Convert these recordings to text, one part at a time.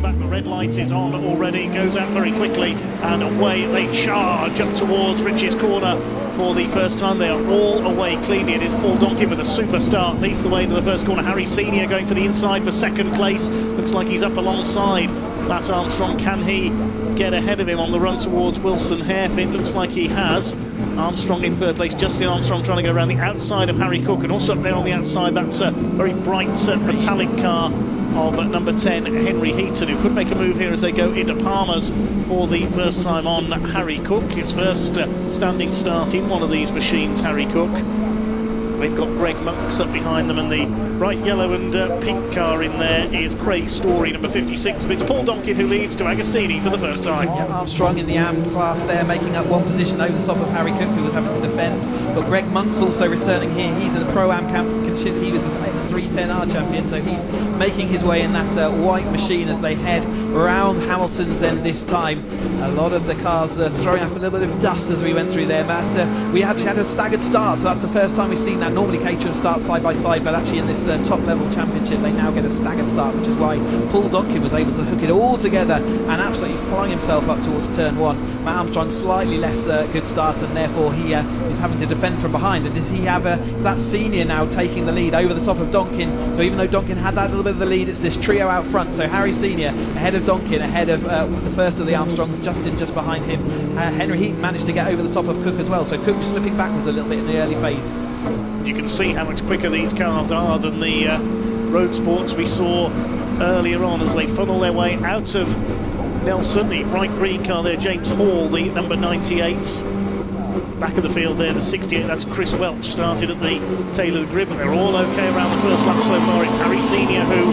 back. The red light is on already, goes out very quickly, and away they charge up towards Rich's corner. For the first time, they are all away cleanly. It is Paul Donkin with a super start, leads the way into the first corner. Harry Senior going for the inside for second place. Looks like he's up alongside Matt Armstrong. Can he get ahead of him on the run towards Wilson Hairpin? Looks like he has. Armstrong in third place. Justin Armstrong trying to go around the outside of Harry Cook, and also up there on the outside, that's a very bright metallic car of number 10, Henry Heaton, who could make a move here as they go into Palmer's for the first time on Harry Cook. His first standing start in one of these machines, Harry Cook. They've got Greg Monks up behind them, and the bright yellow and pink car in there is Craig Story, number 56. But it's Paul Donkin who leads to Agostini for the first time. Yeah, Armstrong in the AM class there, making up one position over the top of Harry Cook, who was having to defend. But Greg Monk's also returning here. He's in the Pro-Am championship. He was the X310R champion, so he's making his way in that white machine as they head around Hamilton's then this time. A lot of the cars throwing up a little bit of dust as we went through there, but we actually had a staggered start, so that's the first time we've seen that. Normally Caterham starts side by side, but actually in this top level championship they now get a staggered start, which is why Paul Donkin was able to hook it all together and absolutely flying himself up towards turn one. Matt Armstrong slightly less good start, and therefore he is having to defend from behind. And does he have is that Senior now taking the lead over the top of Donkin? So even though Donkin had that little bit of the lead, it's this trio out front. So Harry Senior ahead of Donkin, ahead of the first of the Armstrongs, Justin just behind him. Henry Heaton managed to get over the top of Cook as well, so Cook slipping backwards a little bit in the early phase. You can see how much quicker these cars are than the road sports we saw earlier on as they funnel their way out of Nelson. The bright green car there, James Hall, the number 98. Back of the field there, the 68, that's Chris Welch, started at the tail of the grid, but they're all okay around the first lap so far. It's Harry Senior who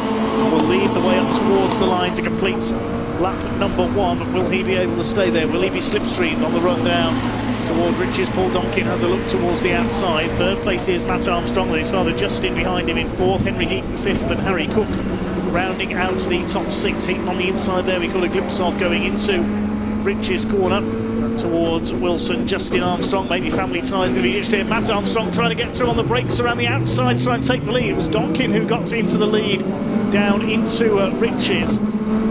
will lead the way up towards the line to complete lap number 1. But will he be able to stay there? Will he be slipstreamed on the run down toward Rich's? Paul Donkin has a look towards the outside. Third place is Matt Armstrong, with his father Justin behind him in fourth. Henry Heaton fifth, and Harry Cook rounding out the top six. Heaton on the inside there, we got a glimpse of going into Rich's corner towards Wilson. Justin Armstrong, maybe family ties going to be used here. Matt Armstrong trying to get through on the brakes around the outside, try and take the lead. It was Donkin who got into the lead down into Rich's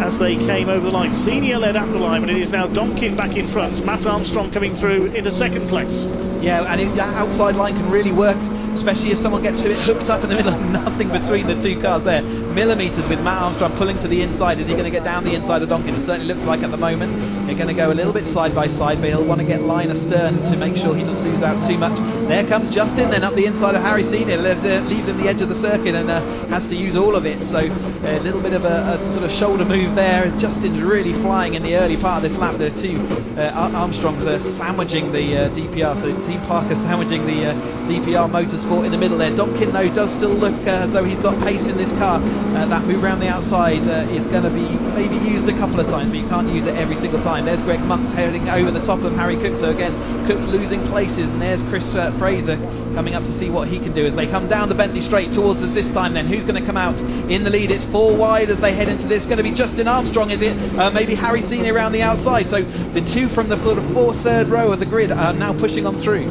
as they came over the line. Senior led up the line, but it is now Donkin back in front. Matt Armstrong coming through into second place. Yeah, and that outside line can really work, especially if someone gets a bit hooked up in the middle of nothing between the two cars there. Millimetres with Matt Armstrong pulling to the inside. Is he going to get down the inside of Donkin? It certainly looks like at the moment. They're going to go a little bit side by side, but he'll want to get line astern to make sure he doesn't lose out too much. There comes Justin then up the inside of Harry Senior, leaves him the edge of the circuit and has to use all of it. So a little bit of a sort of shoulder move there. Justin's really flying in the early part of this lap. The two Armstrongs are sandwiching the DPR, so Team Parker sandwiching the DPR Motorsport in the middle there. Donkin though does still look as though he's got pace in this car. That move around the outside is going to be maybe used a couple of times, but you can't use it every single time. There's Greg Monks heading over the top of Harry Cook, so again Cook's losing places, and there's Chris Fraser coming up to see what he can do as they come down the Bentley straight towards us this time. Then who's going to come out in the lead? It's four wide as they head into this. Going to be Justin Armstrong, is it? Maybe Harry Senior around the outside. So the two from the sort of third row of the grid are now pushing on through.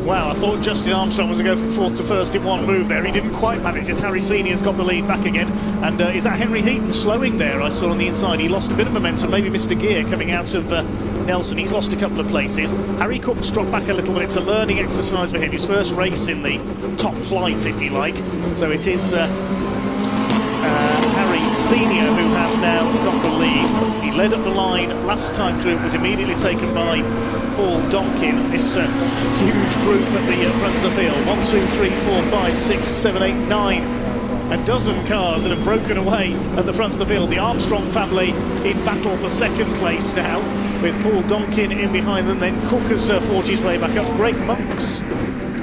Wow, I thought Justin Armstrong was going to go from fourth to first in one move there. He didn't quite manage it. Harry Senior's got the lead back again. And is that Henry Heaton slowing there? I saw on the inside. He lost a bit of momentum. Maybe missed a gear coming out of Nelson. He's lost a couple of places. Harry Cook's dropped back a little bit. It's a learning exercise for him. His first race in the top flight, if you like. So it is Harry Senior who has now got the lead. He led up the line last time through. It was immediately taken by Paul Donkin. This huge group at the front of the field. 1, 2, 3, 4, 5, 6, 7, 8, 9. A dozen cars that have broken away at the front of the field. The Armstrong family in battle for second place now, with Paul Donkin in behind them. Then Cook has forged his way back up. Greg Monks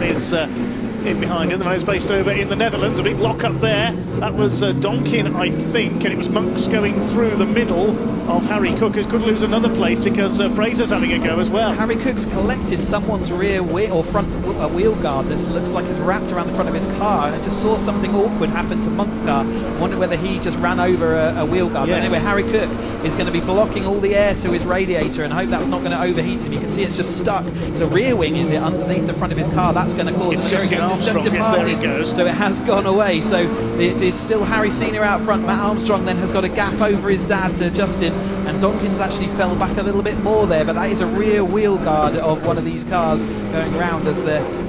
is in behind him. The man is based over in the Netherlands. A big lock up there. That was Donkin, I think, and it was Monks going through the middle Oh. of Harry Cook, who could lose another place because Fraser's having a go as well. Harry Cook's collected someone's rear wheel or front wheel guard that looks like it's wrapped around the front of his car, and I just saw something awkward happen to Monk's car. I wonder whether he just ran over a wheel guard. Yes. But anyway, Harry Cook is going to be blocking all the air to his radiator, and I hope that's not going to overheat him. You can see it's just stuck. It's a rear wing, is it, underneath the front of his car? That's going to cause It's a Justin Armstrong. Yes, there it goes. So it has gone away. So it's still Harry Senior out front. Matt Armstrong then has got a gap over his dad to Justin, and Donkin's actually fell back a little bit more there, but that is a rear wheel guard of one of these cars going round as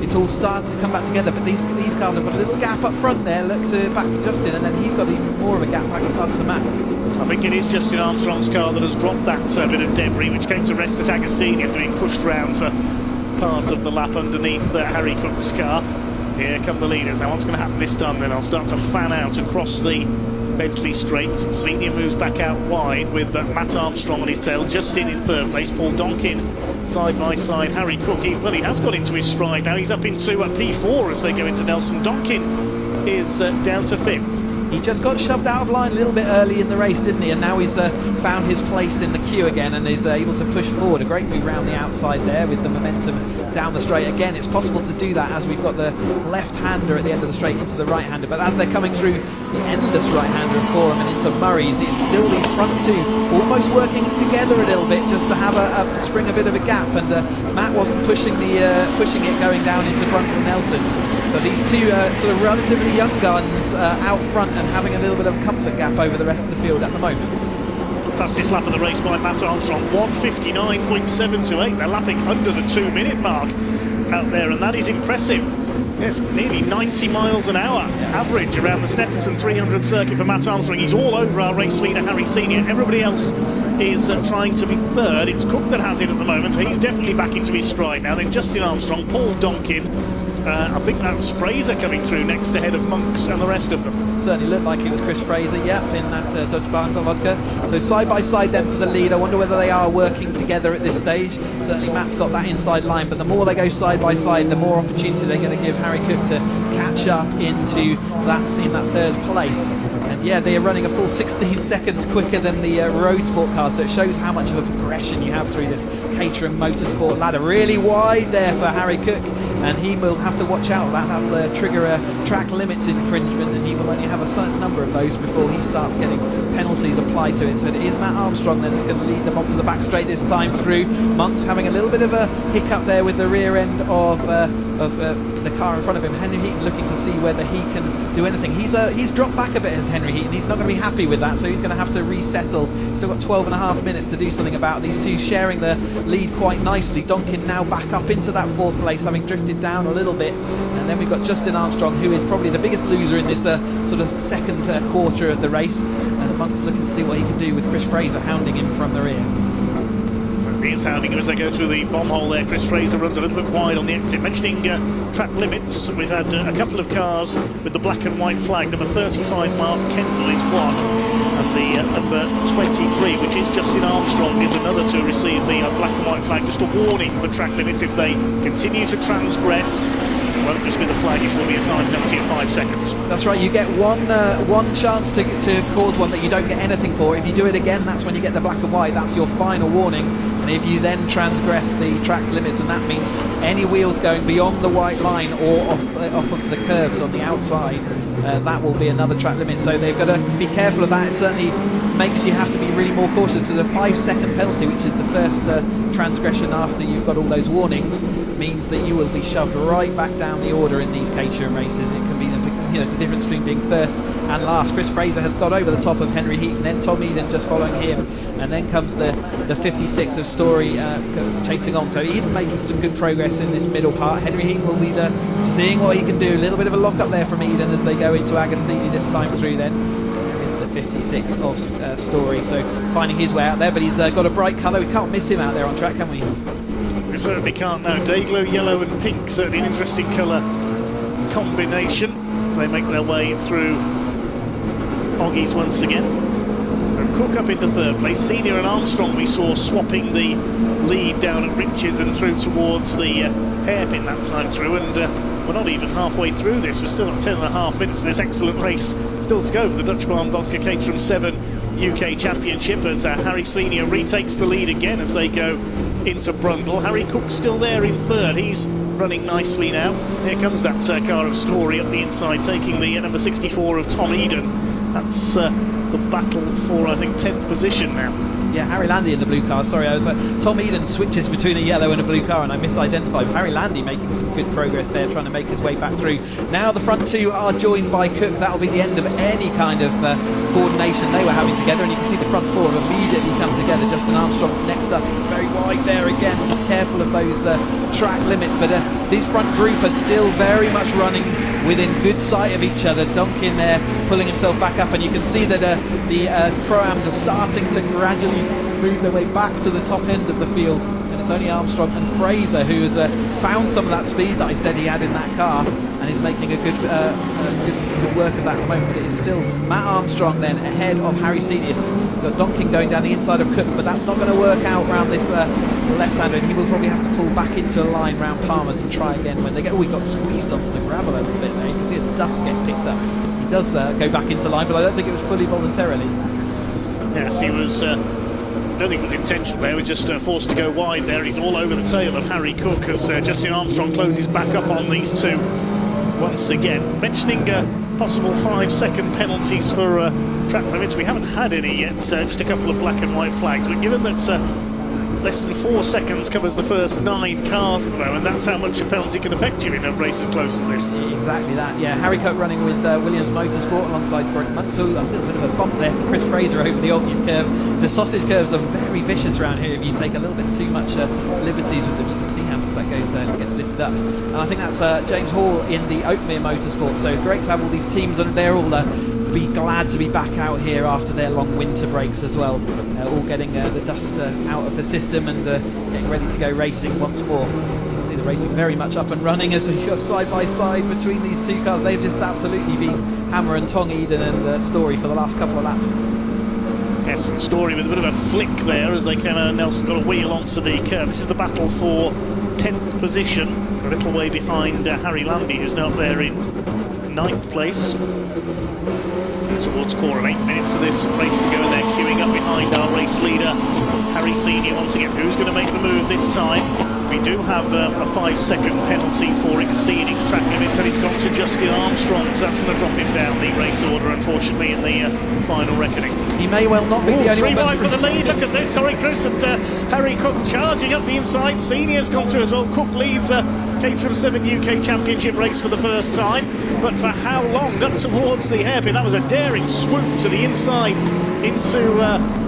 it's all starting to come back together. But these cars have got a little gap up front there, looks back to Justin, and then he's got even more of a gap back up to Matt. I think it is Justin Armstrong's car that has dropped that bit of debris, which came to rest at Agostini after being pushed round for parts of the lap underneath Harry Cook's car. Here come the leaders. Now what's going to happen this time then? I'll start to fan out across the Bentley straights. Senior moves back out wide with Matt Armstrong on his tail. Justin in third place. Paul Donkin side by side. Harry Cook, he has got into his stride. Now he's up into P4 as they go into Nelson. Donkin is down to 5th. He just got shoved out of line a little bit early in the race, didn't he? And now he's found his place in the queue again and is able to push forward. A great move round the outside there with the momentum down the straight. Again, it's possible to do that as we've got the left-hander at the end of the straight into the right-hander. But as they're coming through the endless right-hander of Forum and into Murray's, it's still these front two almost working together a little bit just to have a spring a bit of a gap. And Matt wasn't pushing it going down into front of Nelson. So these two sort of relatively young guns out front and having a little bit of a comfort gap over the rest of the field at the moment. Fastest lap of the race by Matt Armstrong, 1:59.728. They're lapping under the 2-minute mark out there, and that is impressive. Yes, nearly 90 miles an hour average around the Snetterton 300 circuit for Matt Armstrong. He's all over our race leader, Harry Senior. Everybody else is trying to be third. It's Cook that has it at the moment, so he's definitely back into his stride now. Then Justin Armstrong, Paul Donkin, I think that's Fraser coming through next ahead of Monks and the rest of them. Certainly looked like it was Chris Fraser, yep, in that Dutch Bar vodka. So side by side then for the lead. I wonder whether they are working together at this stage. Certainly Matt's got that inside line, but the more they go side by side, the more opportunity they're going to give Harry Cook to catch up into that in that third place. And yeah, they are running a full 16 seconds quicker than the road sport cars, so it shows how much of a progression you have through this Caterham Motorsport ladder. Really wide there for Harry Cook, and he will have to watch out. That'll trigger a track limits infringement, and he will only have a certain number of those before he starts getting penalties applied to it. So it is Matt Armstrong then that's going to lead them onto the back straight this time through. Monk's having a little bit of a hiccup there with the rear end of the car in front of him. Henry Heaton looking to see whether he can do anything. He's dropped back a bit as Henry Heaton. He's not going to be happy with that, so he's going to have to resettle. Still got 12 and a half minutes to do something about these two sharing the lead quite nicely. Donkin now back up into that fourth place, having drifted down a little bit. And then we've got Justin Armstrong, who is probably the biggest loser in this sort of second quarter of the race. And Monk's looking to see what he can do with Chris Fraser hounding him from the rear. He's hounding him as they go through the bomb hole there. Chris Fraser runs a little bit wide on the exit. Mentioning track limits, we've had a couple of cars with the black and white flag. Number 35, Mark Kendall, is one, and the number 23, which is Justin Armstrong, is another to receive the black and white flag. Just a warning for track limits if they continue to transgress. It won't just be the flag, it will be a time penalty of 5 seconds. That's right, you get one chance to cause one that you don't get anything for. If you do it again, that's when you get the black and white. That's your final warning. And if you then transgress the track's limits, and that means any wheels going beyond the white line or off of the curbs on the outside, that will be another track limit. So they've got to be careful of that. It certainly makes you have to be really more cautious. To the 5-second penalty, which is the first transgression after you've got all those warnings, means that you will be shoved right back down the order in these Caterham races. It can be the difference between being first and last. Chris Fraser has got over the top of Henry Heaton, then Tom Eden just following him, and then comes the 56 of Story chasing on. So Eden making some good progress in this middle part. Henry Heaton will be seeing what he can do. A little bit of a lock up there from Eden as they go into Agostini this time through. Then there is the 56 of Story, so finding his way out there, but he's got a bright colour. We can't miss him out there on track, can we? We certainly can't now. Dayglow yellow and pink, certainly an interesting colour combination as they make their way through Oggies once again. So Cook up into third place. Senior and Armstrong we saw swapping the lead down at Riches and through towards the hairpin that time through, and we're not even halfway through this. We're still at 10 and a half minutes of this excellent race still to go for the Dutch Barn Vodka Caterham 4 UK Championship as Harry Senior retakes the lead again as they go into Brundle. Harry Cook still there in third. He's running nicely now. Here comes that car of Story up the inside, taking the number 64 of Tom Eden. That's the battle for, I think, 10th position now. Yeah, Harry Landy in the blue car. Sorry, I was Tom Eden switches between a yellow and a blue car, and I misidentified. Harry Landy making some good progress there, trying to make his way back through. Now the front two are joined by Cook. That'll be the end of any kind of coordination they were having together, and you can see the front four have immediately come together. Justin Armstrong next up, very wide there again, just careful of those track limits, but this front group are still very much running within good sight of each other. Donkin there pulling himself back up, and you can see that the Pro-Ams are starting to gradually move their way back to the top end of the field, and it's only Armstrong and Fraser who has found some of that speed that I said he had in that car, and is making a good work of that at the moment. But it is still Matt Armstrong then ahead of Harry Senior. Got Donkin going down the inside of Cook, but that's not going to work out around this left-hander, and he will probably have to pull back into a line round Palmer's and try again when they get... Oh, he got squeezed onto the gravel a little bit there. You can see the dust get picked up. He does go back into line, but I don't think it was fully voluntarily. Yes, he was... I don't think it was intentional there. He was just forced to go wide there. He's all over the tail of Harry Cook as Justin Armstrong closes back up on these two once again. Mentioning possible 5-second penalties for track limits. We haven't had any yet, just a couple of black and white flags. But given that less than 4 seconds covers the first 9 cars at the moment, that's how much a penalty can affect you in a race as close as this. Exactly that, yeah. Harry Cook running with Williams Motorsport alongside Greg Munsell. A little bit of a bump there for Chris Fraser over the Orkies curve. The sausage curves are very vicious around here if you take a little bit too much liberties with them. You can see how much that goes gets lifted up. And I think that's James Hall in the Oakmere Motorsport. So great to have all these teams, and they're all be glad to be back out here after their long winter breaks as well, all getting the dust out of the system and getting ready to go racing once more. You can see the racing very much up and running as we go side by side between these two cars. They've just absolutely been hammer and tong, Eden and Story, for the last couple of laps. Yes, and Story with a bit of a flick there as they came out. Nelson got a wheel onto the curve. This is the battle for 10th position, a little way behind Harry Landy, who's now up there in 9th place. Towards corner, 8 minutes of this race to go, and they're queuing up behind our race leader Harry Senior once again. Who's going to make the move this time? We do have a 5-second penalty for exceeding track limits, and it's gone to Justin Armstrong, so that's going to drop him down the race order, unfortunately, in the final reckoning. He may well not be the only one. 3 wide for the lead. Look at this. Sorry, Chris. And Harry Cook charging up the inside. Senior's gone through as well. Cook leads Caterham 4 UK Championship race for the first time, but for how long? Up towards the hairpin. That was a daring swoop to the inside into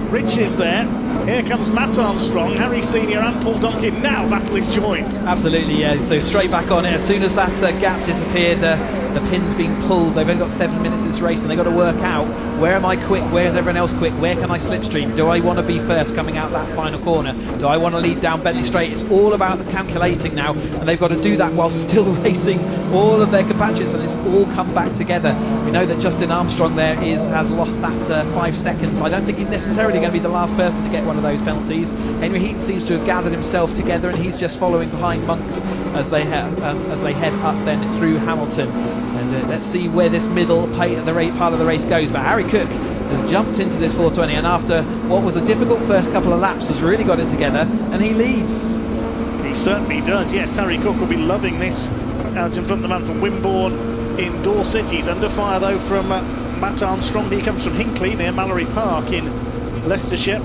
Riches there. Here comes Matt Armstrong, Harry Senior and Paul Donkin. Now battle is joined. Absolutely, yeah. So straight back on it. As soon as that gap disappeared, the pin's being pulled. They've only got 7 minutes in this race, and they've got to work out, where am I quick? Where's everyone else quick? Where can I slipstream? Do I want to be first coming out that final corner? Do I want to lead down Bentley Straight? It's all about the calculating now, and they've got to do that while still racing all of their compatriots, and it's all come back together. We know that Justin Armstrong there has lost that 5 seconds. I don't think he's necessarily going to be the last person to get one of those penalties. Henry Heaton seems to have gathered himself together, and he's just following behind Monks as they head up then through Hamilton. And let's see where this middle part of the race goes. But Harry Cook has jumped into this 420, and after what was a difficult first couple of laps has really got it together, and he leads. He certainly does, yes. Harry Cook will be loving this out in front of the man from Wimborne in Dorset. He's under fire though from Matt Armstrong. He comes from Hinckley near Mallory Park in Leicestershire.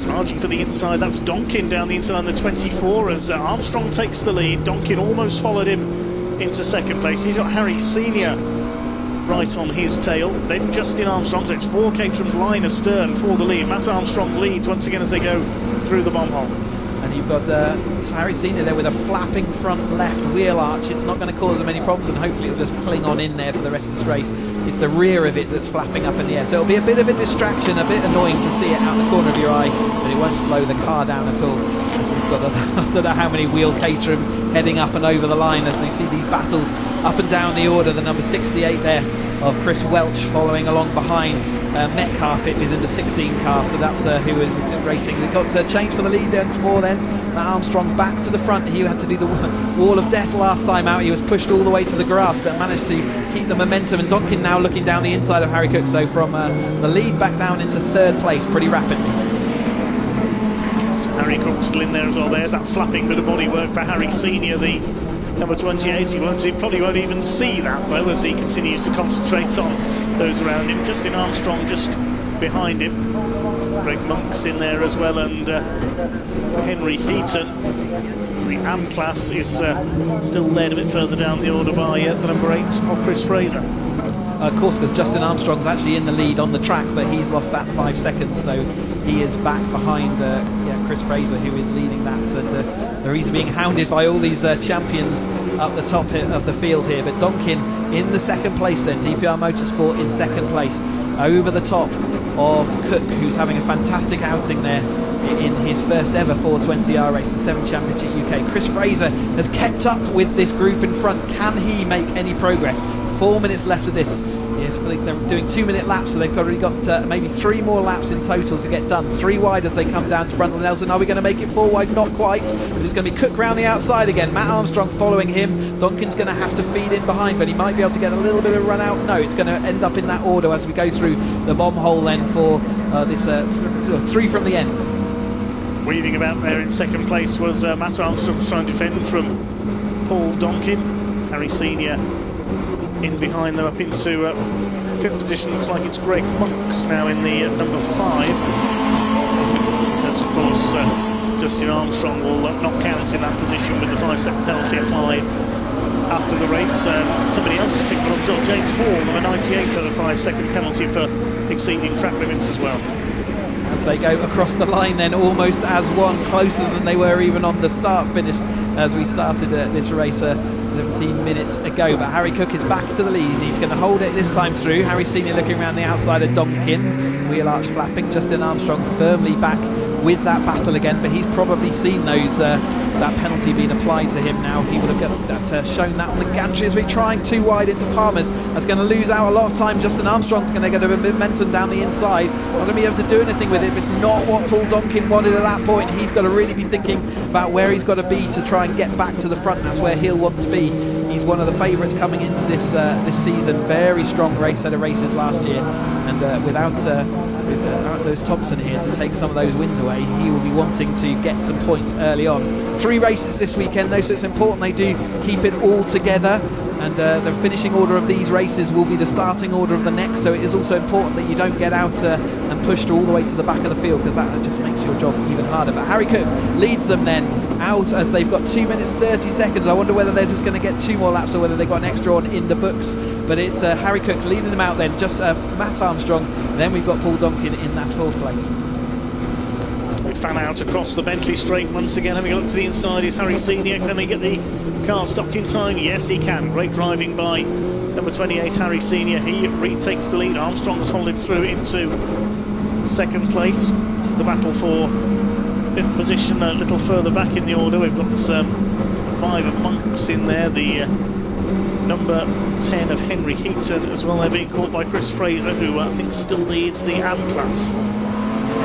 Charging for the inside, that's Donkin down the inside on the 24 as Armstrong takes the lead. Donkin almost followed him into second place. He's got Harry Senior right on his tail, then Justin Armstrong. So it's 4 Caterham's line astern for the lead. Matt Armstrong leads once again as they go through the bomb hole. And you've got Harry Senior there with a flapping front left wheel arch. It's not going to cause them any problems, and hopefully it'll just cling on in there for the rest of this race. It's the rear of it that's flapping up in the air, so it'll be a bit of a distraction, a bit annoying to see it out the corner of your eye, but it won't slow the car down at all. We've got I don't know how many wheel Caterham heading up and over the line as they see these battles Up and down the order, the number 68 there of Chris Welch following along behind. Metcalf is in the 16 car, so that's who is racing. They got change for the lead once more then. Matt Armstrong back to the front. He had to do the wall of death last time out. He was pushed all the way to the grass, but managed to keep the momentum. And Donkin now looking down the inside of Harry Cook, so from the lead back down into third place pretty rapidly. Harry Cook still in there as well. There's that flapping bit of bodywork for Harry Senior, the number 28. He probably won't even see that though, as he continues to concentrate on those around him. Justin Armstrong just behind him. Greg Monk's in there as well, and Henry Heaton. The AM class is still led a bit further down the order by the number 8 of Chris Fraser. Of course, because Justin Armstrong's actually in the lead on the track, but he's lost that 5 seconds, so he is back behind Chris Fraser, who is leading that. And he's being hounded by all these champions up the top of the field here. But Donkin in the second place then, DPR Motorsport in second place, over the top of Cook, who's having a fantastic outing there in his first ever 420R race, the 7th Championship UK. Chris Fraser has kept up with this group in front. Can he make any progress? 4 minutes left of this. Yes, they're doing 2-minute laps, so they've already got maybe 3 more laps in total to get done. 3 wide as they come down to Brundle Nelson. Are we going to make it 4 wide? Not quite, but it's going to be Cook round the outside again. Matt Armstrong following him. Donkin's going to have to feed in behind, but he might be able to get a little bit of a run out. No, it's going to end up in that order as we go through the bomb hole then for this 3 from the end. Weaving about there in second place was Matt Armstrong trying to defend from Paul Donkin. Harry Senior in behind them up into 5th position. Looks like it's Greg Monks now in the number 5. As of course Justin Armstrong will not count in that position with the 5-second penalty applied after the race. Somebody else has picked one up as well. James Hall, number 98, had a 5-second penalty for exceeding track limits as well. As they go across the line then, almost as one, closer than they were even on the start finish as we started this race 17 minutes ago. But Harry Cook is back to the lead. He's going to hold it this time through. Harry Senior looking around the outside of Donkin, wheel arch flapping. Justin Armstrong firmly back with that battle again, but he's probably seen those that penalty being applied to him now. He would have shown that on the gantry as we're trying too wide into Palmer's. That's going to lose out a lot of time. Justin Armstrong's going to get a bit of momentum down the inside. Not going to be able to do anything with it. It's not what Paul Donkin wanted at that point. He's got to really be thinking about where he's got to be to try and get back to the front. That's where he'll want to be. He's one of the favourites coming into this this season. Very strong set of races last year, and without those Thompson here to take some of those wins away, he will be wanting to get some points early on. 3 races this weekend though, so it's important they do keep it all together, and the finishing order of these races will be the starting order of the next, so it is also important that you don't get out and pushed all the way to the back of the field, because that just makes your job even harder. But Harry Cook leads them then out as they've got 2 minutes 30 seconds. I wonder whether they're just going to get 2 more laps or whether they've got an extra on in the books, but it's Harry Cook leading them out then, just Matt Armstrong, then we've got Paul Donkin in that 12th place. We fan out across the Bentley straight once again. Having a look to the inside is Harry Senior. Can he get the car stopped in time? Yes, he can. Great driving by number 28, Harry Senior. He retakes the lead. Armstrong has followed through into second place. This is the battle for 5th position, a little further back in the order. We've got 5 of Monks in there. The number 10 of Henry Heaton as well. They're being caught by Chris Fraser, who I think still leads the AM class.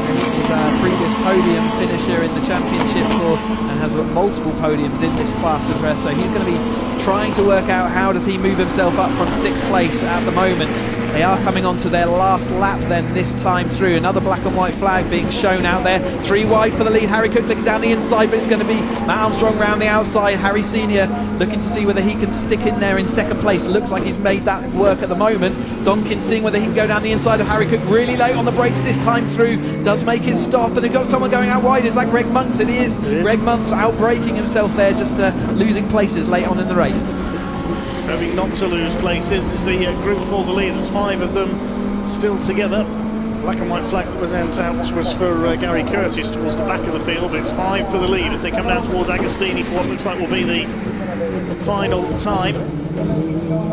He's a previous podium finisher in the championship and has got multiple podiums in this class of race, so he's going to be trying to work out how does he move himself up from 6th place at the moment. They are coming on to their last lap then this time through. Another black and white flag being shown out there. 3 wide for the lead. Harry Cook looking down the inside, but it's going to be Matt Armstrong round the outside. Harry Senior looking to see whether he can stick in there in second place. Looks like he's made that work at the moment. Donkin seeing whether he can go down the inside of Harry Cook. Really late on the brakes this time through. Does make his stop, and they've got someone going out wide. Is that Greg Monks? It is. Greg Monks out braking himself there, just losing places late on in the race. Hoping not to lose places is the group for the lead. There's 5 of them still together. Black and white flag that was out was for Gary Curtis towards the back of the field, but it's 5 for the lead as they come down towards Agostini for what looks like will be the final time.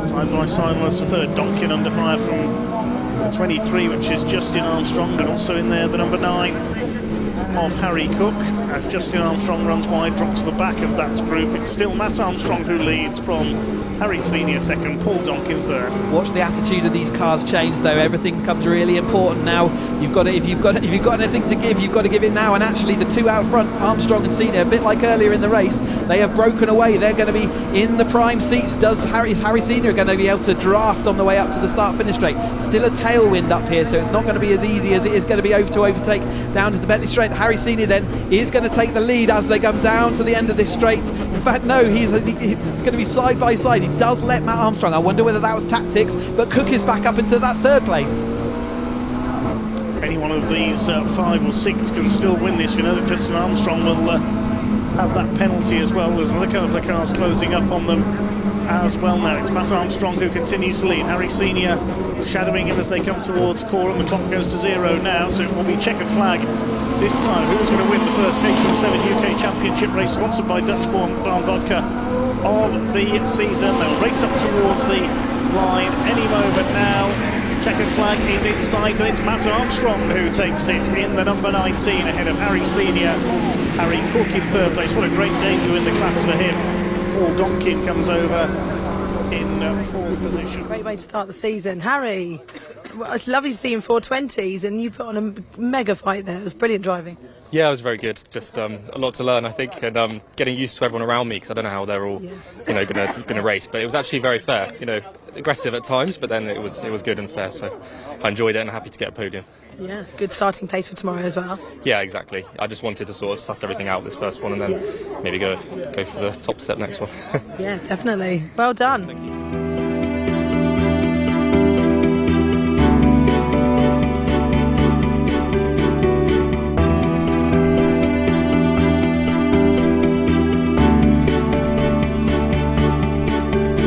Side by side was the 3rd. Donkin under fire from 23, which is Justin Armstrong, but also in there the number 9 of Harry Cook. as Justin Armstrong runs wide, drops to the back of that group. It's still Matt Armstrong who leads, from Harry Senior second, Paul Donkin third. Watch the attitude of these cars change, though. Everything becomes really important now. You've got to, if you've got anything to give, you've got to give it now. And actually, the two out front, Armstrong and Senior, a bit like earlier in the race, they have broken away. They're going to be in the prime seats. Is Harry Senior going to be able to draft on the way up to the start-finish straight? Still a tailwind up here, so it's not going to be as easy as it is going to be to overtake down to the Bentley straight. Harry Senior then is going to take the lead as they come down to the end of this straight. In fact, no, he's going to be side by side. He does let Matt Armstrong. I wonder whether that was tactics, but Cook is back up into that third place. Any one of these 5 or 6 can still win this. We know that Justin Armstrong will have that penalty as well. There's another couple of cars closing up on them as well now. It's Matt Armstrong who continues to lead. Harry Senior shadowing him as they come towards Coram. The clock goes to 0 now, so it will be checkered flag this time. Who's going to win the first Caterham 7 UK Championship race, sponsored by Dutch Barn Vodka, of the season? They'll race up towards the line any moment now. Checkered flag is in sight, and it's Matt Armstrong who takes it in the number 19 ahead of Harry Senior. Harry Cook in third place. What a great debut in the class for him. Paul Donkin comes over in fourth position. Great way to start the season. Harry, well, it's lovely to see you in 420s, and you put on a mega fight there. It was brilliant driving. Yeah, it was very good. Just a lot to learn, I think, and getting used to everyone around me, because I don't know how they're all, going to race. But it was actually very fair. Aggressive at times, but then it was good and fair. So I enjoyed it, and happy to get a podium. Yeah, good starting place for tomorrow as well. Yeah, exactly. I just wanted to sort of suss everything out this first one, and then maybe go for the top step next one. Yeah, definitely. Well done. Thank you.